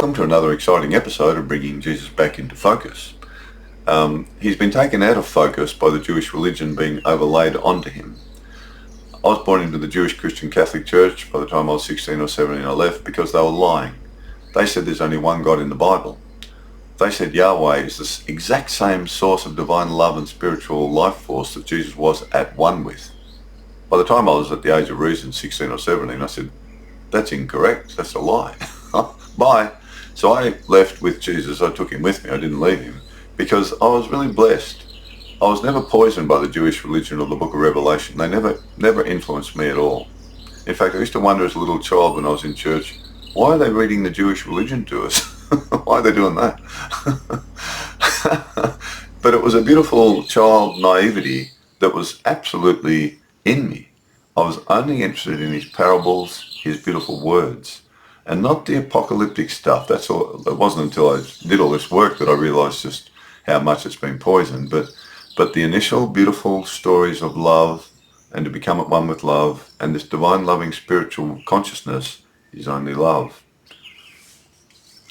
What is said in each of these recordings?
Welcome to another exciting episode of Bringing Jesus Back into Focus. He's been taken out of focus by the Jewish religion being overlaid onto him. I was born into the Jewish Christian Catholic Church. By the time I was 16 or 17 I left because they were lying. They said there's only one God in the Bible. They said Yahweh is the exact same source of divine love and spiritual life force that Jesus was at one with. By the time I was at the age of reason, 16 or 17, I said, that's incorrect, that's a lie. Bye. So I left with Jesus. I took him with me. I didn't leave him because I was really blessed. I was never poisoned by the Jewish religion or the book of Revelation. They never influenced me at all. In fact, I used to wonder as a little child when I was in church, why are they reading the Jewish religion to us? Why are they doing that? But it was a beautiful child naivety that was absolutely in me. I was only interested in his parables, his beautiful words, and not the apocalyptic stuff. That's all. It wasn't until I did all this work that I realized just how much it's been poisoned. But the initial beautiful stories of love and to become at one with love and this divine loving spiritual consciousness is only love.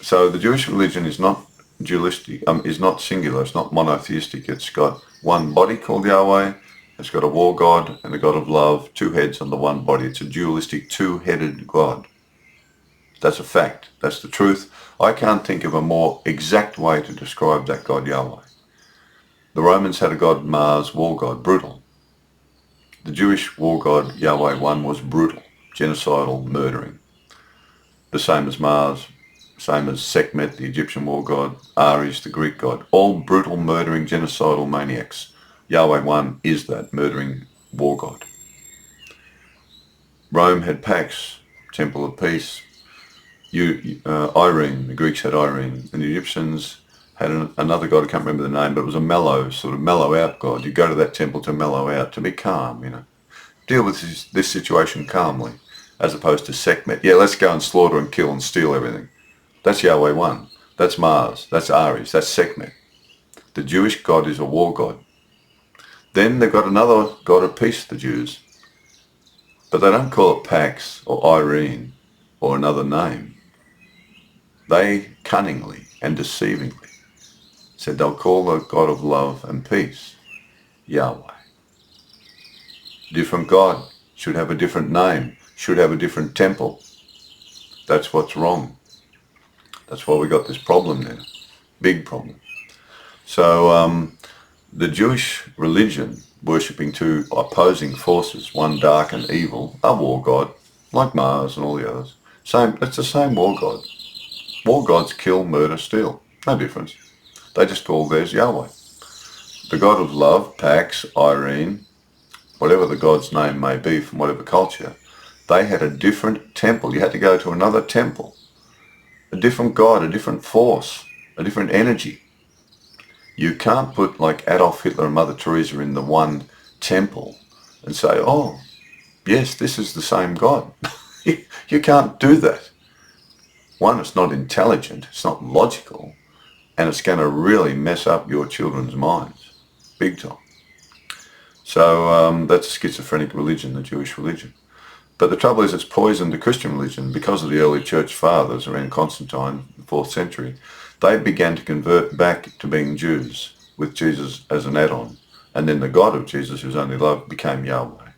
So the Jewish religion is not dualistic, is not singular, it's not monotheistic. It's got one body called Yahweh, it's got a war God and a God of love, two heads on the one body. It's a dualistic two-headed God. That's a fact. That's the truth. I can't think of a more exact way to describe that God Yahweh. The Romans had a god Mars, war god, brutal. The Jewish war god Yahweh one was brutal, genocidal, murdering. The same as Mars, same as Sekhmet, the Egyptian war god, Ares, the Greek god. All brutal, murdering, genocidal maniacs. Yahweh one is that murdering war god. Rome had Pax, temple of peace. Irene, the Greeks had Irene, and the Egyptians had another god, I can't remember the name, but it was a mellow, sort of mellow out god. You go to that temple to mellow out, to be calm, Deal with this situation calmly, as opposed to Sekhmet. Yeah, let's go and slaughter and kill and steal everything. That's Yahweh one. That's Mars. That's Ares. That's Sekhmet. The Jewish god is a war god. Then they've got another god of peace, the Jews. But they don't call it Pax or Irene or another name. They cunningly and deceivingly said they'll call the God of love and peace Yahweh. Different God, should have a different name, should have a different temple. That's what's wrong. That's why we got this problem there. Big problem. So the Jewish religion, worshipping two opposing forces, one dark and evil, a war god, like Mars and all the others. It's the same war god. War gods kill, murder, steal. No difference. They just call theirs Yahweh. The God of love, Pax, Irene, whatever the god's name may be from whatever culture, they had a different temple. You had to go to another temple. A different God, a different force, a different energy. You can't put like Adolf Hitler and Mother Teresa in the one temple and say, oh, yes, this is the same God. You can't do that. One, it's not intelligent, it's not logical, and it's going to really mess up your children's minds, big time. So that's a schizophrenic religion, the Jewish religion. But the trouble is it's poisoned the Christian religion because of the early church fathers around Constantine, the 4th century. They began to convert back to being Jews with Jesus as an add-on. And then the God of Jesus, who's only love, became Yahweh.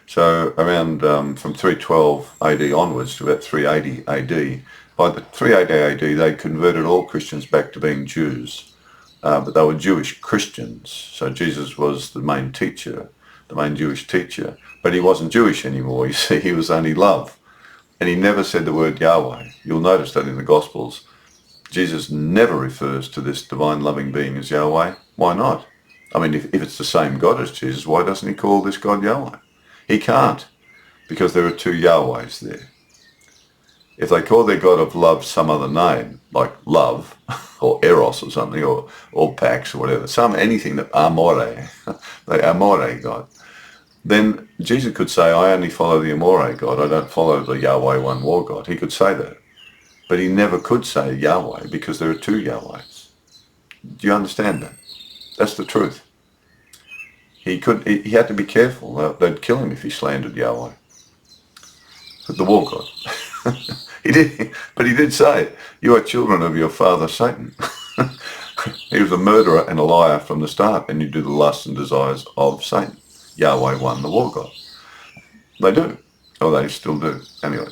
So around from 312 AD onwards to about 380 AD, by the 380 AD, they converted all Christians back to being Jews, but they were Jewish Christians. So Jesus was the main teacher, the main Jewish teacher, but he wasn't Jewish anymore. You see, he was only love, and he never said the word Yahweh. You'll notice that in the Gospels. Jesus never refers to this divine loving being as Yahweh. Why not? I mean, if it's the same God as Jesus, why doesn't he call this God Yahweh? He can't, because there are two Yahwehs there. If they call their God of love some other name, like love, or eros or something, or pax or whatever, anything that amore, the amore God, then Jesus could say, I only follow the amore God, I don't follow the Yahweh one war God. He could say that. But he never could say Yahweh because there are two Yahwehs. Do you understand that? That's the truth. He had to be careful. They'd kill him if he slandered Yahweh. The war God. He did, but he did say, you are children of your father Satan. He was a murderer and a liar from the start, and you do the lusts and desires of Satan. Yahweh won the war, God. They do, or they still do. Anyway,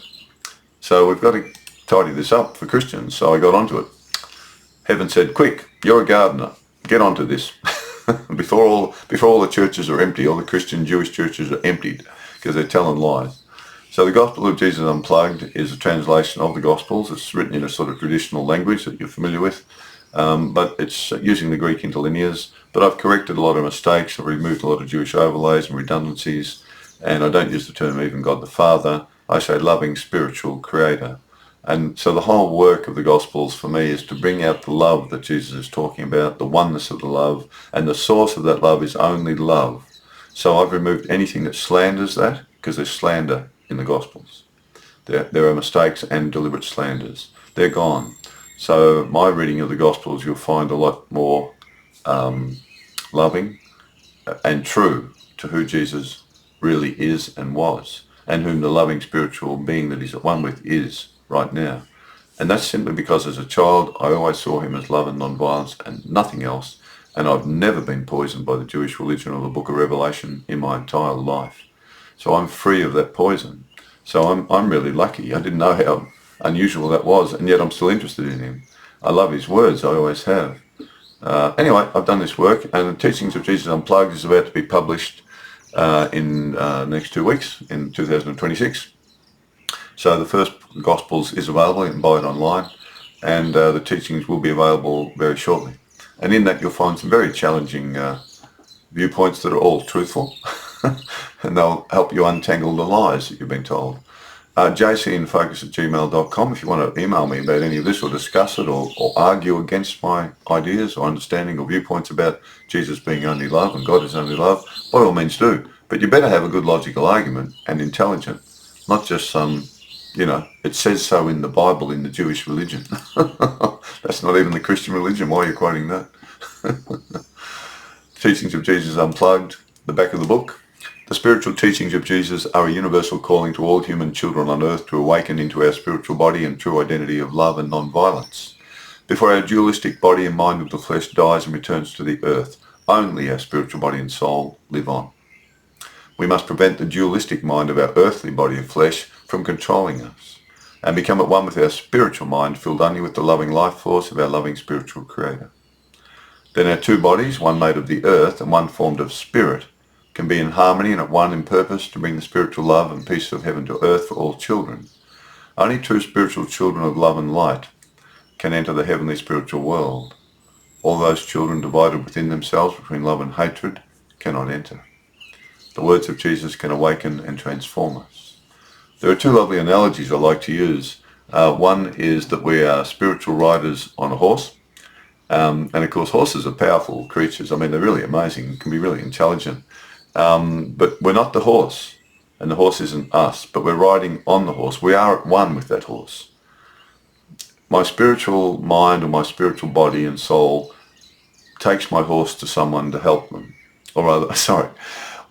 so we've got to tidy this up for Christians. So I got onto it. Heaven said, quick, you're a gardener. Get onto this. before all the churches are empty, all the Christian Jewish churches are emptied because they're telling lies. So the Gospel of Jesus Unplugged is a translation of the Gospels. It's written in a sort of traditional language that you're familiar with, but it's using the Greek interlinears. But I've corrected a lot of mistakes. I've removed a lot of Jewish overlays and redundancies, and I don't use the term even God the Father. I say loving spiritual creator. And so the whole work of the Gospels for me is to bring out the love that Jesus is talking about, the oneness of the love, and the source of that love is only love. So I've removed anything that slanders that, because there's slander in the Gospels. There are mistakes and deliberate slanders. They're gone. So my reading of the Gospels, you'll find a lot more loving and true to who Jesus really is and was, and whom the loving spiritual being that he's at one with is right now. And that's simply because as a child I always saw him as love and non-violence and nothing else, and I've never been poisoned by the Jewish religion or the book of Revelation in my entire life. So I'm free of that poison. So I'm really lucky. I didn't know how unusual that was, and yet I'm still interested in him. I love his words, I always have. Anyway, I've done this work, and the Teachings of Jesus Unplugged is about to be published in the next 2 weeks, in 2026. So the first Gospels is available. You can buy it online, and the teachings will be available very shortly. And in that you'll find some very challenging viewpoints that are all truthful, and they'll help you untangle the lies that you've been told. jcinfocus@gmail.com if you want to email me about any of this or discuss it or argue against my ideas or understanding or viewpoints about Jesus being only love and God is only love, by all means do. But you better have a good logical argument and intelligent, not just some, it says so in the Bible in the Jewish religion. That's not even the Christian religion. Why are you quoting that? Teachings of Jesus Unplugged, the back of the book. The spiritual teachings of Jesus are a universal calling to all human children on earth to awaken into our spiritual body and true identity of love and non-violence. Before our dualistic body and mind of the flesh dies and returns to the earth, only our spiritual body and soul live on. We must prevent the dualistic mind of our earthly body of flesh from controlling us and become at one with our spiritual mind filled only with the loving life force of our loving spiritual creator. Then our two bodies, one made of the earth and one formed of spirit, can be in harmony and at one in purpose to bring the spiritual love and peace of heaven to earth for all children. Only true spiritual children of love and light can enter the heavenly spiritual world. All those children divided within themselves between love and hatred cannot enter. The words of Jesus can awaken and transform us. There are two lovely analogies I like to use. One is that we are spiritual riders on a horse. And of course horses are powerful creatures. I mean, they're really amazing, can be really intelligent. But we're not the horse, and the horse isn't us, but we're riding on the horse. We are at one with that horse. My spiritual mind or my spiritual body and soul takes my horse to someone to help them. Or rather,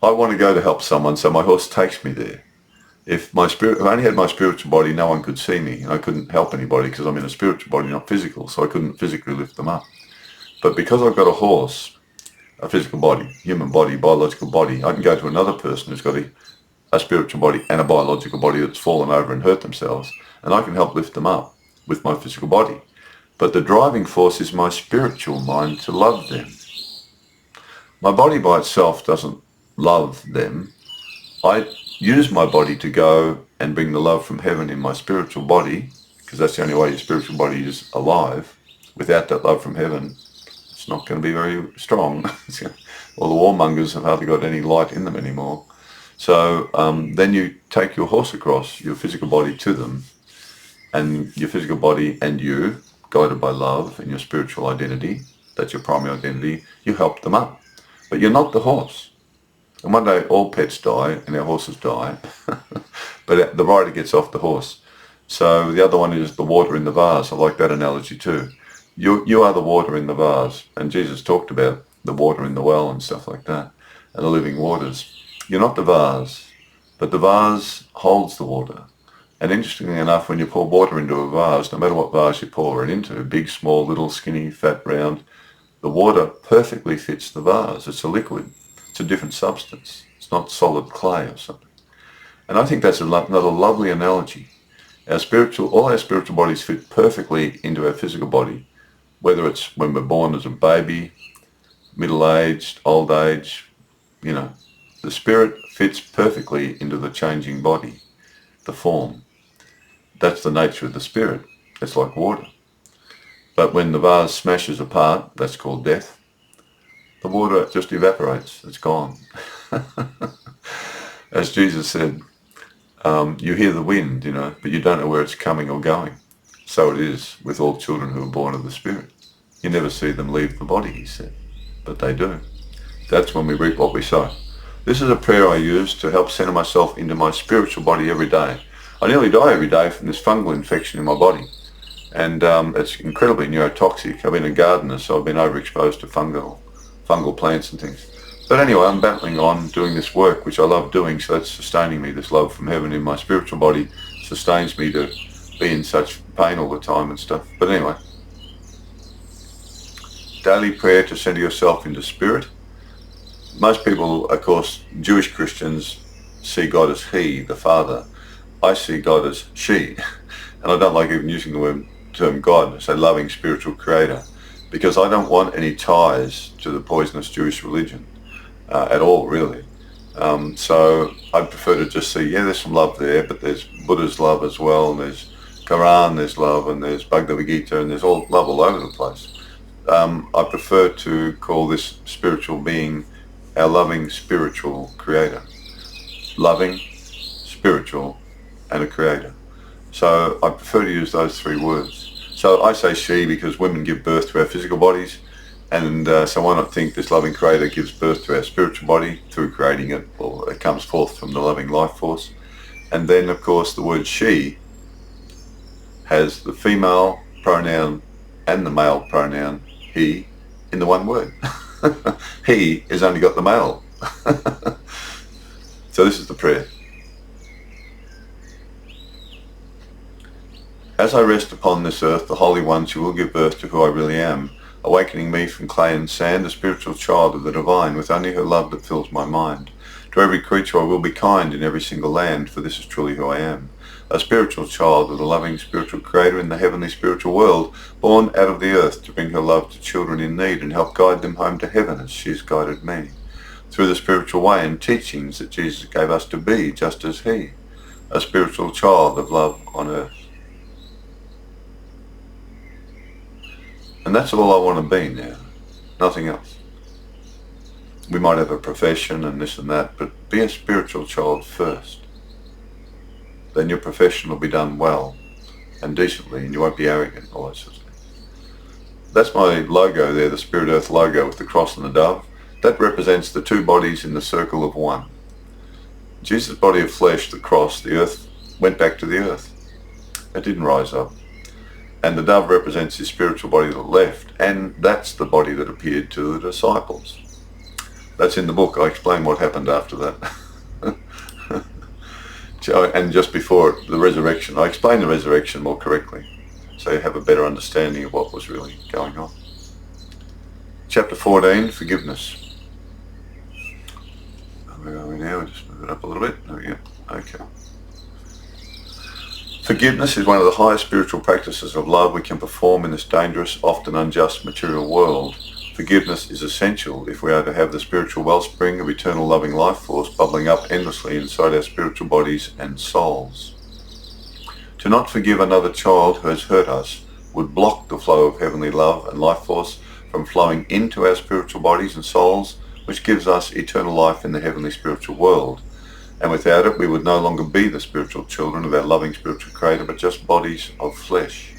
I want to go to help someone, so my horse takes me there. If I only had my spiritual body, no one could see me. I couldn't help anybody because I'm in a spiritual body, not physical, so I couldn't physically lift them up. But because I've got a horse, a physical body, human body, biological body, I can go to another person who's got a spiritual body and a biological body that's fallen over and hurt themselves, and I can help lift them up with my physical body. But the driving force is my spiritual mind to love them. My body by itself doesn't love them. I use my body to go and bring the love from heaven in my spiritual body, because that's the only way your spiritual body is alive. Without that love from heaven, it's not going to be very strong. All the warmongers have hardly got any light in them anymore. So then you take your horse across, your physical body to them, and your physical body and you, guided by love and your spiritual identity, that's your primary identity, you help them up. But you're not the horse. And one day all pets die and our horses die, but the rider gets off the horse. So the other one is the water in the vase. I like that analogy too. You are the water in the vase, and Jesus talked about the water in the well and stuff like that, and the living waters. You're not the vase, but the vase holds the water, And interestingly enough, when you pour water into a vase, no matter what vase you pour it into, big, small, little, skinny, fat, round, the water perfectly fits the vase. It's a liquid. It's a different substance. It's not solid clay or something. And I think that's another lovely analogy. All our spiritual bodies fit perfectly into our physical body, whether it's when we're born as a baby, middle-aged, old age, the spirit fits perfectly into the changing body, the form. That's the nature of the spirit. It's like water. But when the vase smashes apart, that's called death, the water just evaporates. It's gone. As Jesus said, you hear the wind, but you don't know where it's coming or going. So it is with all children who are born of the Spirit. You never see them leave the body, he said, but they do. That's when we reap what we sow. This is a prayer I use to help center myself into my spiritual body every day. I nearly die every day from this fungal infection in my body. And it's incredibly neurotoxic. I've been a gardener, so I've been overexposed to fungal plants and things. But anyway, I'm battling on doing this work, which I love doing, so that's sustaining me. This love from heaven in my spiritual body sustains me to be in such pain all the time and stuff. But anyway, daily prayer to center yourself into spirit. Most people, of course, Jewish Christians, see God as He, the Father. I see God as She. And I don't like even using the term God. I say loving spiritual creator, because I don't want any ties to the poisonous Jewish religion. At all, really. So I prefer to just see, there's some love there, but there's Buddha's love as well, and there's Quran, there's love, and there's Bhagavad Gita, and there's all love all over the place. I prefer to call this spiritual being our loving spiritual creator. Loving, spiritual, and a creator. So I prefer to use those three words. So I say she because women give birth to our physical bodies. And so why not think this loving creator gives birth to our spiritual body through creating it, or it comes forth from the loving life force. And then, of course, the word she has the female pronoun and the male pronoun he in the one word. He has only got the male. So this is the prayer. As I rest upon this earth, the holy ones, you will give birth to who I really am, awakening me from clay and sand, a spiritual child of the divine, with only her love that fills my mind. To every creature I will be kind in every single land, for this is truly who I am. A spiritual child of the loving spiritual creator in the heavenly spiritual world, born out of the earth to bring her love to children in need and help guide them home to heaven as she has guided me. Through the spiritual way and teachings that Jesus gave us to be just as He, a spiritual child of love on earth. And that's all I want to be now, nothing else. We might have a profession and this and that, but be a spiritual child first. Then your profession will be done well and decently, and you won't be arrogant, all that sort of thing. That's my logo there, the Spirit Earth logo with the cross and the dove. That represents the two bodies in the circle of one. Jesus' body of flesh, the cross, the earth, went back to the earth. It didn't rise up. And the dove represents his spiritual body that left, and that's the body that appeared to the disciples. That's in the book. I explain what happened after that. And just before it, the resurrection. I explain the resurrection more correctly, so you have a better understanding of what was really going on. Chapter 14, forgiveness. Where are we now? We'll just move it up a little bit. There we go. Okay. Forgiveness is one of the highest spiritual practices of love we can perform in this dangerous, often unjust material world. Forgiveness is essential if we are to have the spiritual wellspring of eternal loving life force bubbling up endlessly inside our spiritual bodies and souls. To not forgive another child who has hurt us would block the flow of heavenly love and life force from flowing into our spiritual bodies and souls, which gives us eternal life in the heavenly spiritual world. And without it, we would no longer be the spiritual children of our loving spiritual creator, but just bodies of flesh.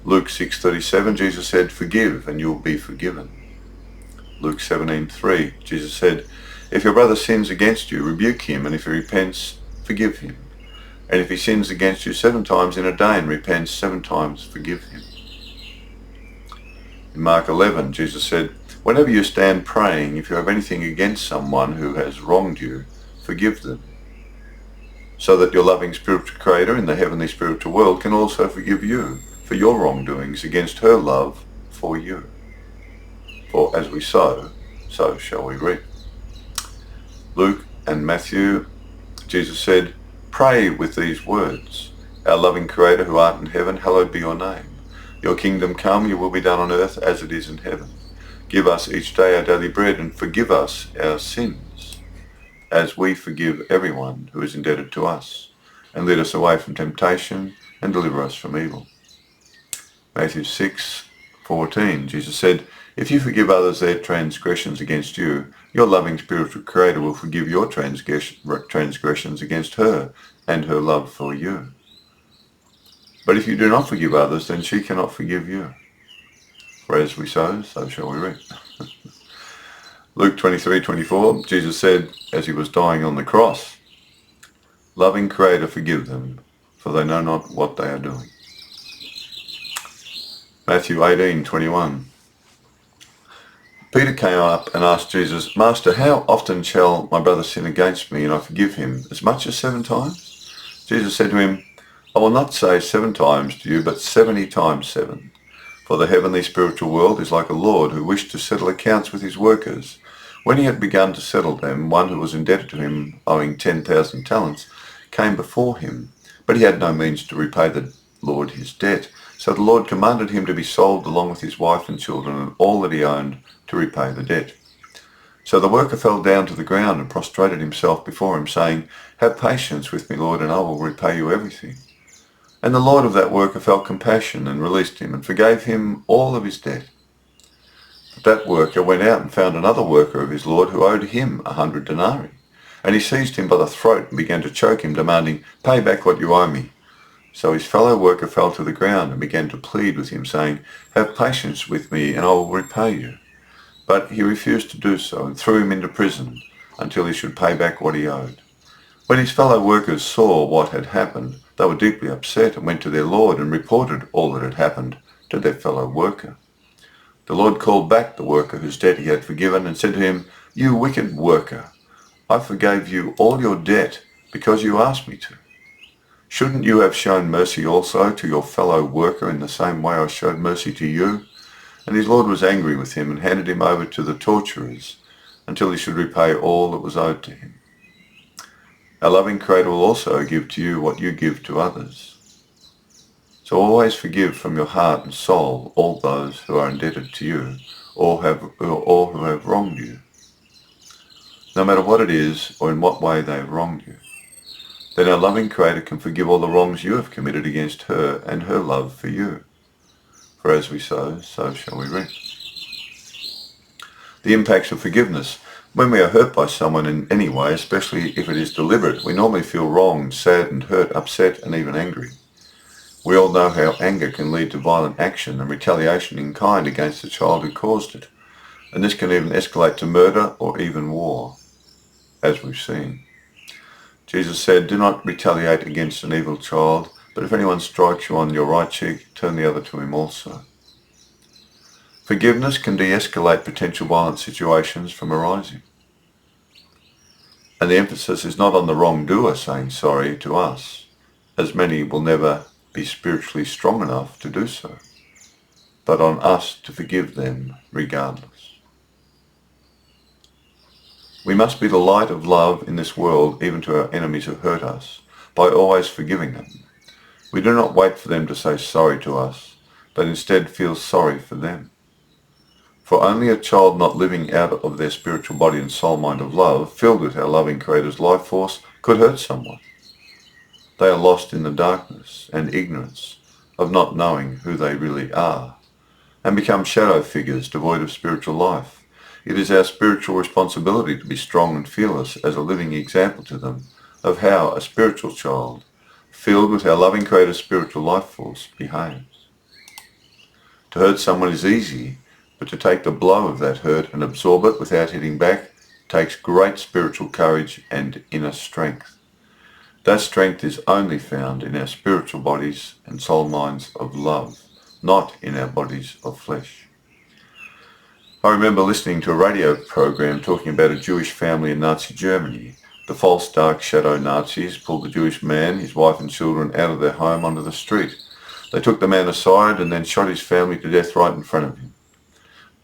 Luke 6:37, Jesus said, "Forgive, and you will be forgiven." Luke 17:3, Jesus said, "If your brother sins against you, rebuke him, and if he repents, forgive him. And if he sins against you 7 times in a day and repents 7 times, forgive him." In Mark 11, Jesus said, "Whenever you stand praying, if you have anything against someone who has wronged you, forgive them." so that your loving spiritual creator in the heavenly spiritual world can also forgive you for your wrongdoings against her love for you. For as we sow, so shall we reap. Luke and Matthew, Jesus said, "Pray with these words. Our loving Creator who art in heaven, hallowed be your name. Your kingdom come, your will be done on earth as it is in heaven. Give us each day our daily bread, and forgive us our sins, as we forgive everyone who is indebted to us. And lead us away from temptation, and deliver us from evil." Matthew 6:14, Jesus said, "If you forgive others their transgressions against you, your loving spiritual Creator will forgive your transgressions against her and her love for you. But if you do not forgive others, then she cannot forgive you. For as we sow, so shall we reap." Luke 23:24, Jesus said, as he was dying on the cross, "Loving Creator, forgive them, for they know not what they are doing." Matthew 18:21. Peter came up and asked Jesus, "Master, how often shall my brother sin against me and I forgive him? As much as 7 times?" Jesus said to him, "I will not say 7 times to you, but 70 times 7. For the heavenly spiritual world is like a lord who wished to settle accounts with his workers. When he had begun to settle them, one who was indebted to him, owing 10,000 talents, came before him, but he had no means to repay the Lord his debt. So the Lord commanded him to be sold along with his wife and children and all that he owned to repay the debt. So the worker fell down to the ground and prostrated himself before him, saying, 'Have patience with me, Lord, and I will repay you everything.' And the Lord of that worker felt compassion and released him and forgave him all of his debt. But that worker went out and found another worker of his Lord who owed him 100 denarii. And he seized him by the throat and began to choke him, demanding, 'Pay back what you owe me.' So his fellow worker fell to the ground and began to plead with him, saying, 'Have patience with me and I will repay you.' But he refused to do so and threw him into prison until he should pay back what he owed. When his fellow workers saw what had happened, they were deeply upset and went to their Lord and reported all that had happened to their fellow worker. The Lord called back the worker whose debt he had forgiven and said to him, 'You wicked worker, I forgave you all your debt because you asked me to. Shouldn't you have shown mercy also to your fellow worker in the same way I showed mercy to you?' And his Lord was angry with him and handed him over to the torturers until he should repay all that was owed to him. Our loving Creator will also give to you what you give to others. So always forgive from your heart and soul all those who are indebted to you or who have wronged you, no matter what it is or in what way they have wronged you. Then our loving Creator can forgive all the wrongs you have committed against her and her love for you. For as we sow, so shall we reap." The impacts of forgiveness. When we are hurt by someone in any way, especially if it is deliberate, we normally feel wronged, saddened, hurt, upset, and even angry. We all know how anger can lead to violent action and retaliation in kind against the child who caused it. And this can even escalate to murder or even war, as we've seen. Jesus said, "Do not retaliate against an evil child, but if anyone strikes you on your right cheek, turn the other to him also." Forgiveness can de-escalate potential violent situations from arising. And the emphasis is not on the wrongdoer saying sorry to us, as many will never be spiritually strong enough to do so, but on us to forgive them regardless. We must be the light of love in this world, even to our enemies who hurt us, by always forgiving them. We do not wait for them to say sorry to us, but instead feel sorry for them. For only a child not living out of their spiritual body and soul mind of love, filled with our loving Creator's life force, could hurt someone. They are lost in the darkness and ignorance of not knowing who they really are, and become shadow figures devoid of spiritual life. It is our spiritual responsibility to be strong and fearless as a living example to them of how a spiritual child, filled with our loving Creator's spiritual life force, behaves. To hurt someone is easy, but to take the blow of that hurt and absorb it without hitting back takes great spiritual courage and inner strength. That strength is only found in our spiritual bodies and soul minds of love, not in our bodies of flesh. I remember listening to a radio program talking about a Jewish family in Nazi Germany. The false dark shadow Nazis pulled the Jewish man, his wife and children out of their home onto the street. They took the man aside and then shot his family to death right in front of him.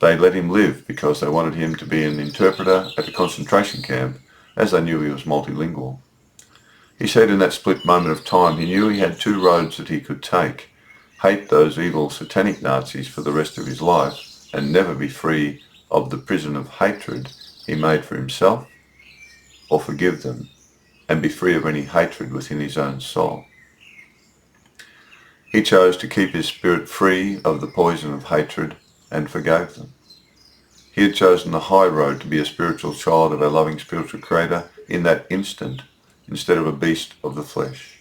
They let him live because they wanted him to be an interpreter at a concentration camp, as they knew he was multilingual. He said in that split moment of time he knew he had two roads that he could take: hate those evil satanic Nazis for the rest of his life and never be free of the prison of hatred he made for himself, or forgive them and be free of any hatred within his own soul. He chose to keep his spirit free of the poison of hatred and forgave them. He had chosen the high road to be a spiritual child of our loving spiritual Creator in that instant, instead of a beast of the flesh.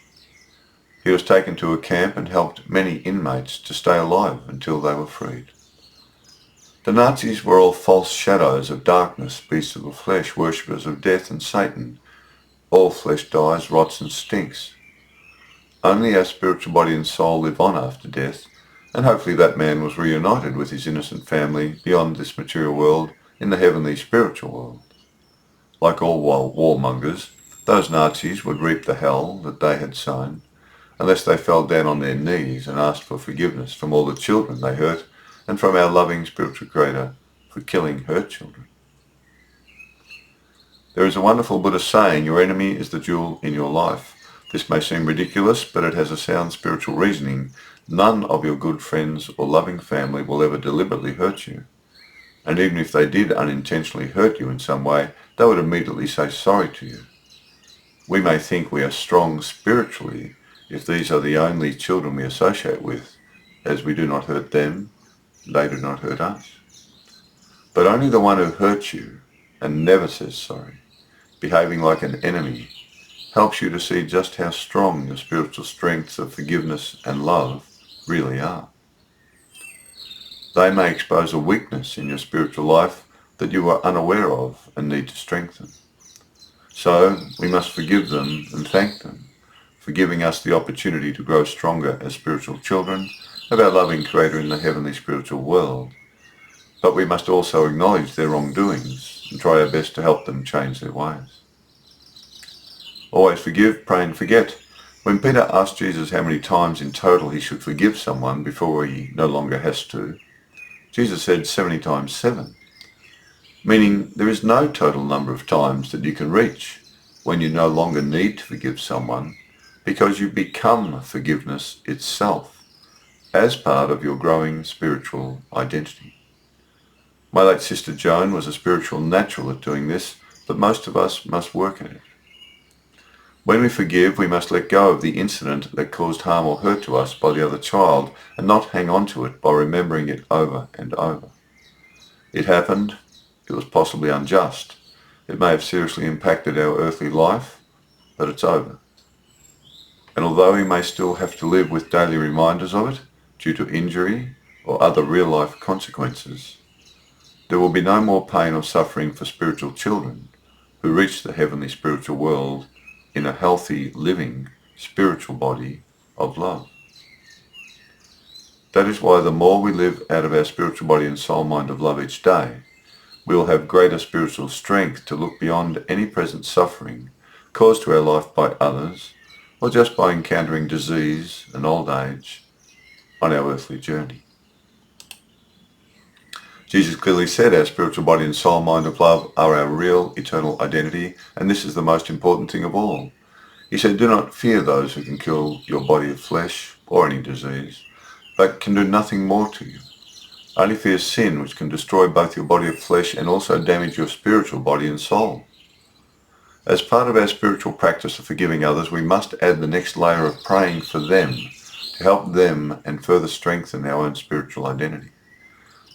He was taken to a camp and helped many inmates to stay alive until they were freed. The Nazis were all false shadows of darkness, beasts of the flesh, worshippers of death and Satan. All flesh dies, rots and stinks. Only our spiritual body and soul live on after death, and hopefully that man was reunited with his innocent family beyond this material world in the heavenly spiritual world. Like all warmongers, those Nazis would reap the hell that they had sown, unless they fell down on their knees and asked for forgiveness from all the children they hurt and from our loving spiritual Creator for killing her children. There is a wonderful Buddhist saying, "Your enemy is the jewel in your life." This may seem ridiculous, but it has a sound spiritual reasoning. None of your good friends or loving family will ever deliberately hurt you. And even if they did unintentionally hurt you in some way, they would immediately say sorry to you. We may think we are strong spiritually if these are the only children we associate with, as we do not hurt them, they do not hurt us. But only the one who hurts you and never says sorry, behaving like an enemy, helps you to see just how strong your spiritual strengths of forgiveness and love really are. They may expose a weakness in your spiritual life that you are unaware of and need to strengthen. So we must forgive them and thank them for giving us the opportunity to grow stronger as spiritual children of our loving Creator in the heavenly spiritual world. But we must also acknowledge their wrongdoings and try our best to help them change their ways. Always forgive, pray and forget. When Peter asked Jesus how many times in total he should forgive someone before he no longer has to, Jesus said 70 times 7, meaning there is no total number of times that you can reach when you no longer need to forgive someone, because you become forgiveness itself as part of your growing spiritual identity. My late sister Joan was a spiritual natural at doing this, but most of us must work at it. When we forgive, we must let go of the incident that caused harm or hurt to us by the other child and not hang on to it by remembering it over and over. It happened. It was possibly unjust. It may have seriously impacted our earthly life, but it's over. And although we may still have to live with daily reminders of it due to injury or other real-life consequences, there will be no more pain or suffering for spiritual children who reach the heavenly spiritual world in a healthy, living, spiritual body of love. That is why the more we live out of our spiritual body and soul mind of love each day, we will have greater spiritual strength to look beyond any present suffering caused to our life by others, or just by encountering disease and old age on our earthly journey. Jesus clearly said our spiritual body and soul mind of love are our real eternal identity, and this is the most important thing of all. He said, "Do not fear those who can kill your body of flesh or any disease, but can do nothing more to you. Only fear sin, which can destroy both your body of flesh and also damage your spiritual body and soul." As part of our spiritual practice of forgiving others, we must add the next layer of praying for them to help them and further strengthen our own spiritual identity.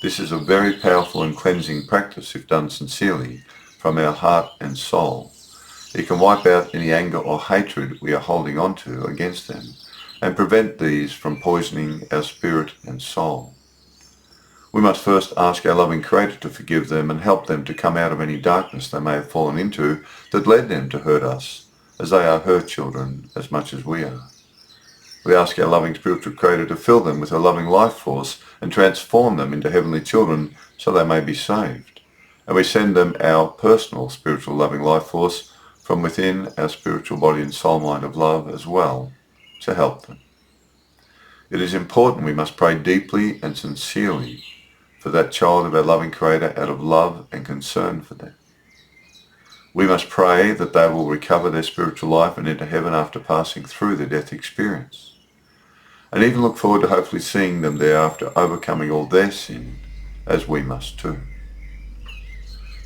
This is a very powerful and cleansing practice if done sincerely from our heart and soul. It can wipe out any anger or hatred we are holding on to against them and prevent these from poisoning our spirit and soul. We must first ask our loving Creator to forgive them and help them to come out of any darkness they may have fallen into that led them to hurt us, as they are her children as much as we are. We ask our loving spiritual Creator to fill them with her loving life force and transform them into heavenly children so they may be saved. And we send them our personal spiritual loving life force from within our spiritual body and soul mind of love as well, to help them. It is important we must pray deeply and sincerely for that child of our loving Creator out of love and concern for them. We must pray that they will recover their spiritual life and enter heaven after passing through their death experience, and even look forward to hopefully seeing them there after overcoming all their sin, as we must too.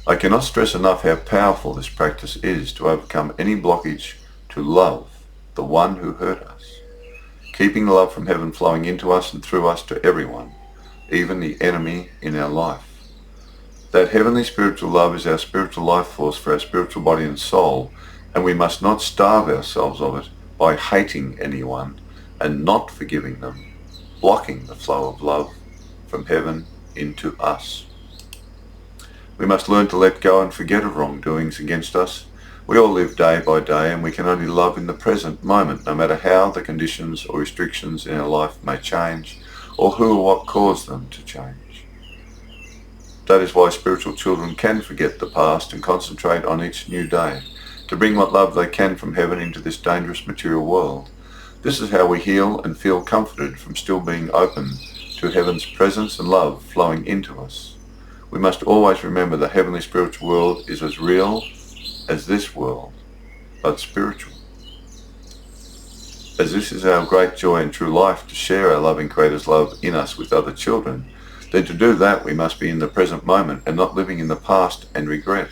I cannot stress enough how powerful this practice is to overcome any blockage to love the one who hurt us, keeping the love from heaven flowing into us and through us to everyone, even the enemy in our life. That heavenly spiritual love is our spiritual life force for our spiritual body and soul, and we must not starve ourselves of it by hating anyone and not forgiving them, blocking the flow of love from heaven into us. We must learn to let go and forget of wrongdoings against us. We all live day by day, and we can only love in the present moment, no matter how the conditions or restrictions in our life may change, or who or what caused them to change. That is why spiritual children can forget the past and concentrate on each new day, to bring what love they can from heaven into this dangerous material world. This is how we heal and feel comforted from still being open to heaven's presence and love flowing into us. We must always remember the heavenly spiritual world is as real as this world, but spiritual. As this is our great joy and true life, to share our loving Creator's love in us with other children, then to do that we must be in the present moment and not living in the past and regret.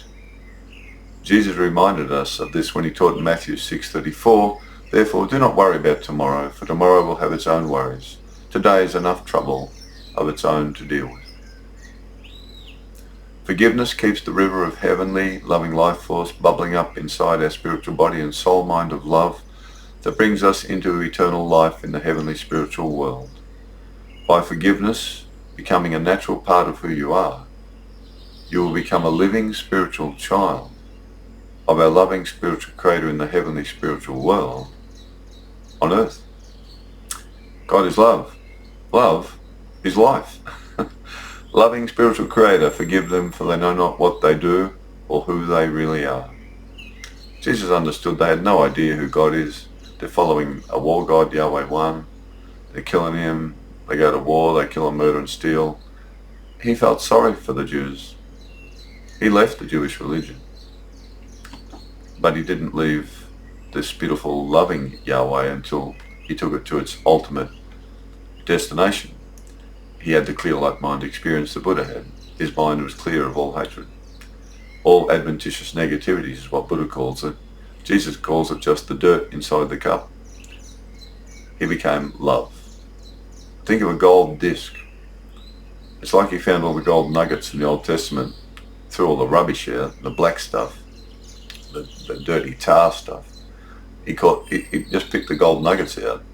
Jesus reminded us of this when he taught in Matthew 6:34, "Therefore do not worry about tomorrow, for tomorrow will have its own worries. Today has enough trouble of its own to deal with." Forgiveness keeps the river of heavenly, loving life force bubbling up inside our spiritual body and soul mind of love that brings us into eternal life in the heavenly spiritual world. By forgiveness becoming a natural part of who you are, you will become a living spiritual child of our loving spiritual Creator in the heavenly spiritual world on earth. God is love. Love is life. Loving spiritual Creator, forgive them, for they know not what they do or who they really are. Jesus understood they had no idea who God is. They're following a war god, Yahweh One. They're killing him. They go to war, they kill and murder and steal. He felt sorry for the Jews. He left the Jewish religion. But he didn't leave this beautiful, loving Yahweh until he took it to its ultimate destination. He had the clear like mind experience the Buddha had. His mind was clear of all hatred. All adventitious negativities is what Buddha calls it. Jesus calls it just the dirt inside the cup. He became love. Think of a gold disc. It's like he found all the gold nuggets in the Old Testament, threw all the rubbish out, the black stuff, the dirty tar stuff. He just picked the gold nuggets out,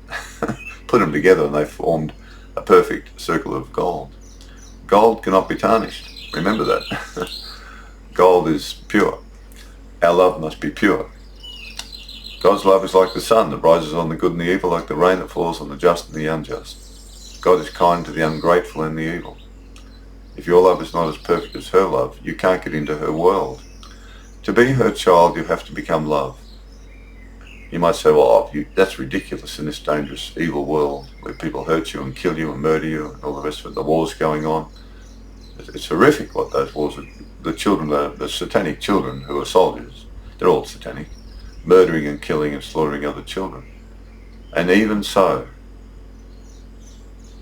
put them together, and they formed a perfect circle of gold. Gold cannot be tarnished. Remember that. Gold is pure. Our love must be pure. God's love is like the sun that rises on the good and the evil, like the rain that falls on the just and the unjust. God is kind to the ungrateful and the evil. If your love is not as perfect as her love, you can't get into her world. To be her child, you have to become love. You might say, well, that's ridiculous in this dangerous, evil world where people hurt you and kill you and murder you and all the rest of it, the wars going on. It's horrific what those wars are. The children, the satanic children who are soldiers, they're all satanic, murdering and killing and slaughtering other children. And even so,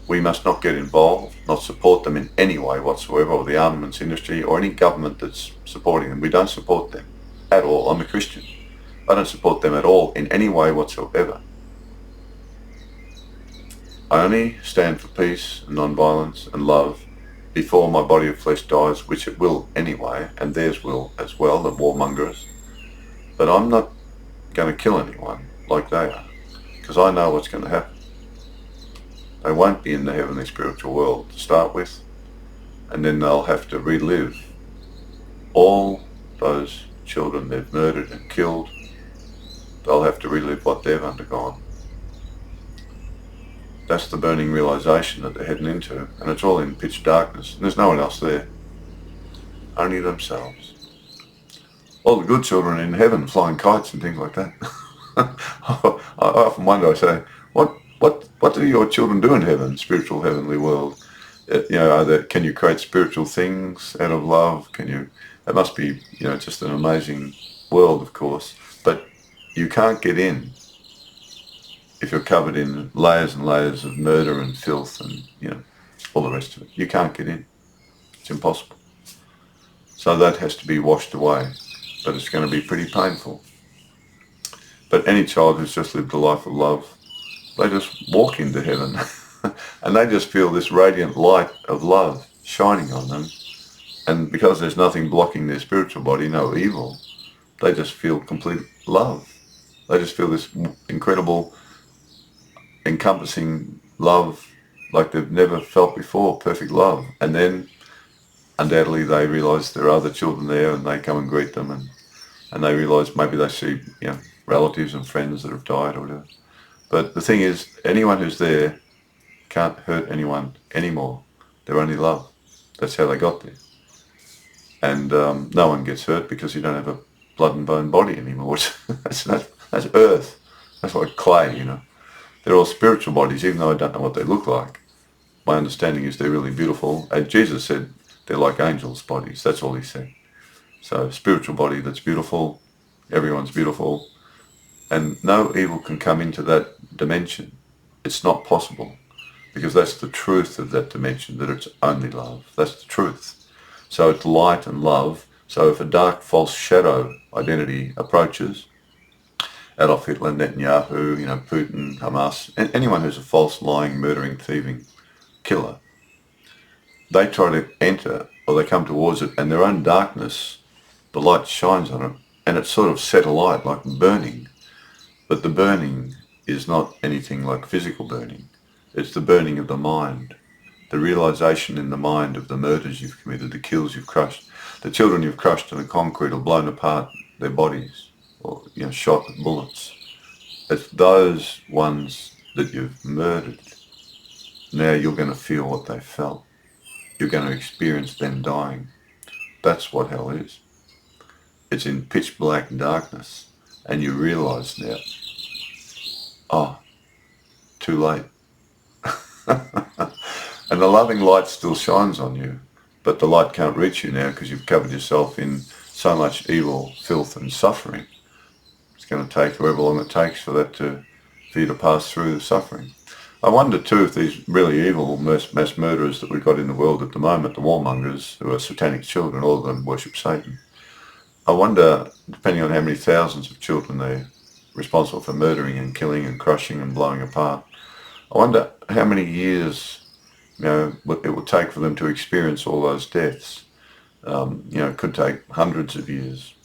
we must not get involved, not support them in any way whatsoever, or the armaments industry or any government that's supporting them. We don't support them at all. I'm a Christian. I don't support them at all in any way whatsoever. I only stand for peace and non-violence and love before my body of flesh dies, which it will anyway, and theirs will as well, the warmongers. But I'm not going to kill anyone like they are, because I know what's going to happen. They won't be in the heavenly spiritual world to start with, and then they'll have to relive all those children they've murdered and killed. They'll have to relive what they've undergone. That's the burning realization that they're heading into, and it's all in pitch darkness, and there's no one else there, only themselves. All the good children in heaven flying kites and things like that. I often wonder, I say, what do your children do in heaven, spiritual heavenly world? Can you create spiritual things out of love? It must be, just an amazing world, of course, but you can't get in if you're covered in layers and layers of murder and filth and, all the rest of it. You can't get in. It's impossible. So that has to be washed away, but it's going to be pretty painful. But any child who's just lived a life of love, they just walk into heaven and they just feel this radiant light of love shining on them. And because there's nothing blocking their spiritual body, no evil, they just feel complete love. They just feel this incredible, encompassing love like they've never felt before, perfect love. And then undoubtedly they realise there are other children there and they come and greet them and they realise maybe they see, relatives and friends that have died or whatever. But the thing is, anyone who's there can't hurt anyone anymore. They're only love. That's how they got there. And no one gets hurt because you don't have a blood and bone body anymore. that's earth. That's like clay, They're all spiritual bodies, even though I don't know what they look like. My understanding is they're really beautiful. And Jesus said they're like angels' bodies. That's all he said. So spiritual body that's beautiful. Everyone's beautiful. And no evil can come into that dimension. It's not possible. Because that's the truth of that dimension, that it's only love. That's the truth. So it's light and love. So if a dark, false shadow identity approaches, Adolf Hitler, Netanyahu, Putin, Hamas, and anyone who's a false, lying, murdering, thieving killer, they try to enter or they come towards it, and their own darkness, the light shines on it, and it's sort of set alight like burning. But the burning is not anything like physical burning. It's the burning of the mind, the realization in the mind of the murders you've committed, the kills you've crushed, the children you've crushed in the concrete or blown apart their bodies or shot with bullets. It's those ones that you've murdered. Now you're going to feel what they felt. You're going to experience them dying. That's what hell is. It's in pitch black darkness, and you realize now, too late. And the loving light still shines on you, but the light can't reach you now because you've covered yourself in so much evil, filth and suffering. It's going to take however long it takes for you to pass through the suffering. I wonder too if these really evil mass murderers that we've got in the world at the moment, the warmongers who are satanic children, all of them worship Satan. I wonder, depending on how many thousands of children they're responsible for murdering and killing and crushing and blowing apart, I wonder how many years it would take for them to experience all those deaths. It could take hundreds of years.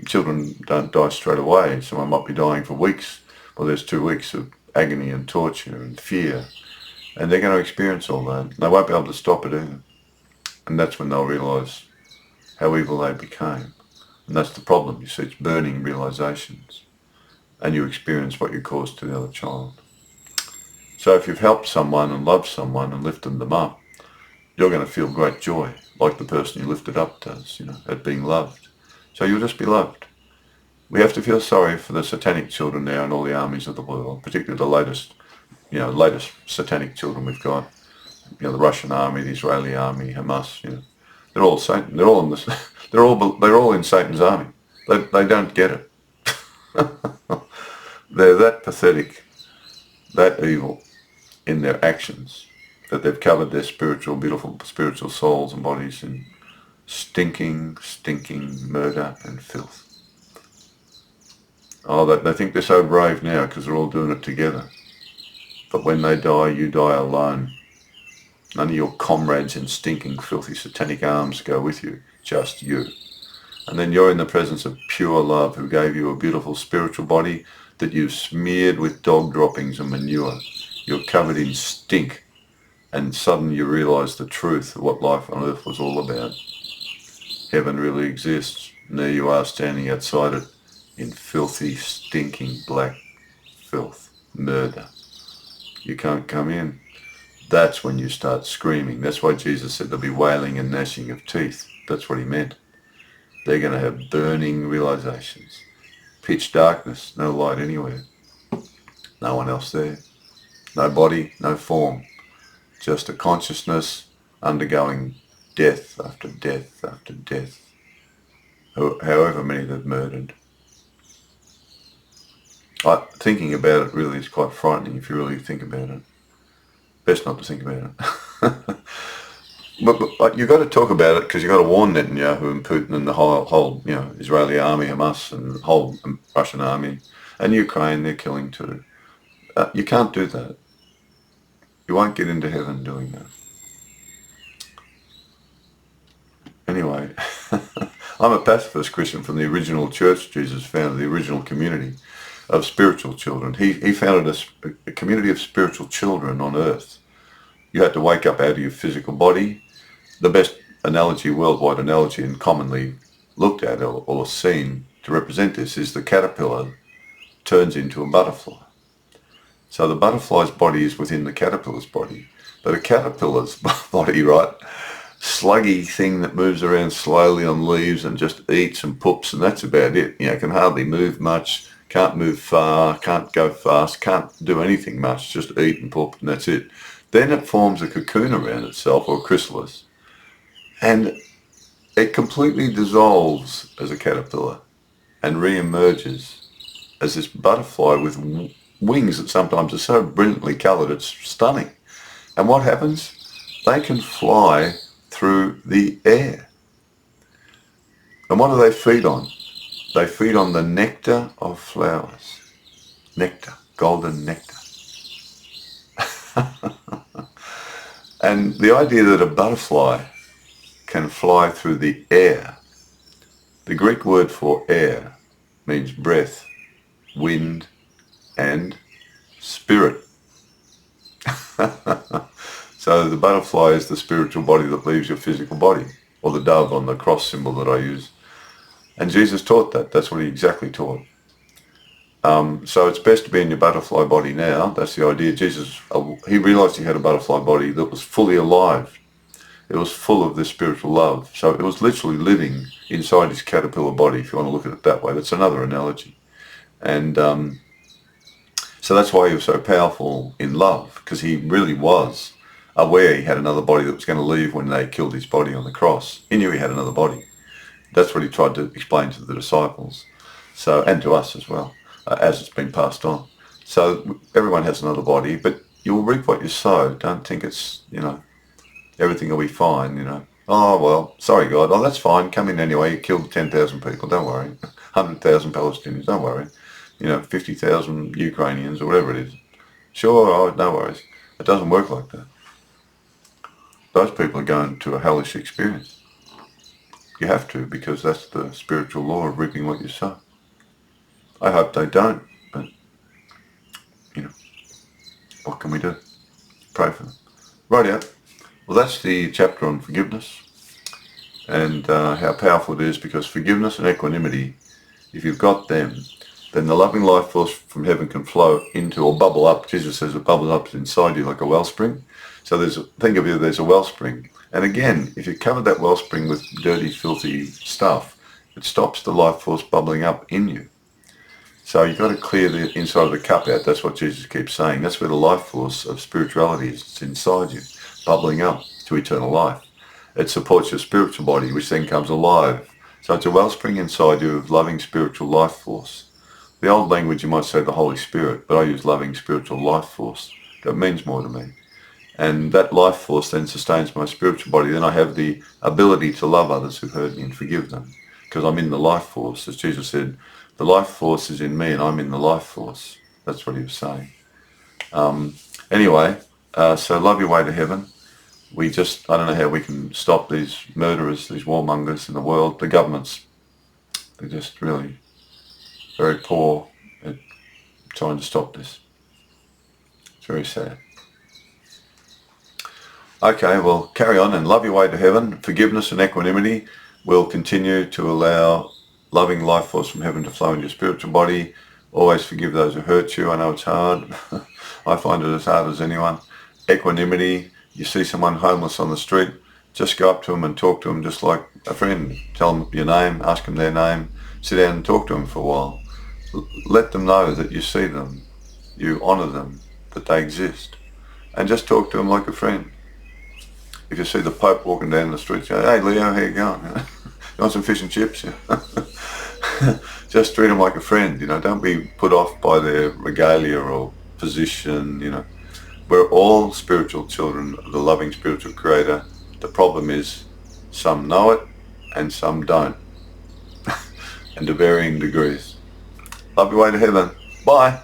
Children don't die straight away. Someone might be dying for weeks. Well, there's 2 weeks of agony and torture and fear. And they're going to experience all that. They won't be able to stop it either. And that's when they'll realise how evil they became. And that's the problem. You see, it's burning realisations. And you experience what you caused to the other child. So if you've helped someone and loved someone and lifted them up, you're going to feel great joy, like the person you lifted up does, at being loved. So you'll just be loved. We have to feel sorry for the satanic children now in all the armies of the world, particularly the latest satanic children we've got. The Russian army, the Israeli army, Hamas. They're all Satan. They're all in this. They're all in Satan's army. They don't get it. They're that pathetic, that evil in their actions, that they've covered their beautiful spiritual souls and bodies in stinking murder and filth. They think they're so brave now because they're all doing it together. But when they die, you die alone. None of your comrades in stinking, filthy, satanic arms go with you, just you. And then you're in the presence of pure love who gave you a beautiful spiritual body that you've smeared with dog droppings and manure. You're covered in stink. And suddenly you realise the truth of what life on earth was all about. Heaven really exists. And there you are standing outside it in filthy, stinking, black filth, murder. You can't come in. That's when you start screaming. That's why Jesus said there'll be wailing and gnashing of teeth. That's what he meant. They're going to have burning realizations. Pitch darkness, no light anywhere. No one else there. No body, no form. Just a consciousness undergoing death after death after death. However many they've murdered. Thinking about it really is quite frightening if you really think about it. Best not to think about it. But you've got to talk about it because you've got to warn Netanyahu and Putin and the whole Israeli army, Hamas, and the whole Russian army, and Ukraine. They're killing too. You can't do that. You won't get into heaven doing that. Anyway, I'm a pacifist Christian from the original church Jesus founded, the original community of spiritual children. He founded a community of spiritual children on earth. You had to wake up out of your physical body. The best analogy, worldwide analogy, and commonly looked at or seen to represent this is the caterpillar turns into a butterfly. So the butterfly's body is within the caterpillar's body. But a caterpillar's body, right, sluggy thing that moves around slowly on leaves and just eats and poops, and that's about it. Can hardly move much, can't move far, can't go fast, can't do anything much, just eat and poop, and that's it. Then it forms a cocoon around itself, or a chrysalis, and it completely dissolves as a caterpillar and re-emerges as this butterfly with wings that sometimes are so brilliantly coloured it's stunning. And what happens? They can fly through the air. And what do they feed on? They feed on the nectar of flowers. Nectar, golden nectar. And the idea that a butterfly can fly through the air, the Greek word for air means breath, wind, and spirit. So the butterfly is the spiritual body that leaves your physical body, or the dove on the cross symbol that I use. And Jesus taught that. That's what he exactly taught. So it's best to be in your butterfly body now. That's the idea. Jesus, he realized he had a butterfly body that was fully alive. It was full of this spiritual love. So it was literally living inside his caterpillar body, if you want to look at it that way. That's another analogy. And so that's why he was so powerful in love, because he really was aware he had another body that was going to leave when they killed his body on the cross. He knew he had another body. That's what he tried to explain to the disciples, so, and to us as well, as it's been passed on. So everyone has another body, but you'll reap what you sow. Don't think it's, everything will be fine, Oh, well, sorry, God. Oh, that's fine. Come in anyway. You killed 10,000 people. Don't worry. 100,000 Palestinians. Don't worry. 50,000 Ukrainians or whatever it is. Sure, oh, no worries. It doesn't work like that. Those people are going to a hellish experience. You have to, because that's the spiritual law of reaping what you sow. I hope they don't, but, what can we do? Pray for them. Rightio. Well, that's the chapter on forgiveness and how powerful it is, because forgiveness and equanimity, if you've got them, then the loving life force from heaven can flow into or bubble up. Jesus says it bubbles up inside you like a wellspring. So think of it, there's a wellspring. And again, if you cover that wellspring with dirty, filthy stuff, it stops the life force bubbling up in you. So you've got to clear the inside of the cup out. That's what Jesus keeps saying. That's where the life force of spirituality is. It's inside you, bubbling up to eternal life. It supports your spiritual body, which then comes alive. So it's a wellspring inside you of loving spiritual life force. The old language, you might say the Holy Spirit, but I use loving spiritual life force. That means more to me. And that life force then sustains my spiritual body. Then I have the ability to love others who've hurt me and forgive them, because I'm in the life force. As Jesus said, the life force is in me and I'm in the life force. That's what he was saying. Anyway, so love your way to heaven. I don't know how we can stop these murderers, these warmongers in the world. The governments, they're just really very poor at trying to stop this. It's very sad. Okay, well, carry on and love your way to heaven. Forgiveness and equanimity will continue to allow loving life force from heaven to flow in your spiritual body. Always forgive those who hurt you. I know it's hard. I find it as hard as anyone. Equanimity, you see someone homeless on the street, Just go up to them and talk to them just like a friend. Tell them your name, ask them their name, sit down and talk to them for a while. Let them know that you see them, you honour them, that they exist. And just talk to them like a friend. If you see the Pope walking down the street, you go, hey Leo, how you going? You want some fish and chips? Just treat them like a friend, don't be put off by their regalia or position, We're all spiritual children of the loving spiritual creator. The problem is some know it and some don't, and to varying degrees. Love your way to heaven. Bye.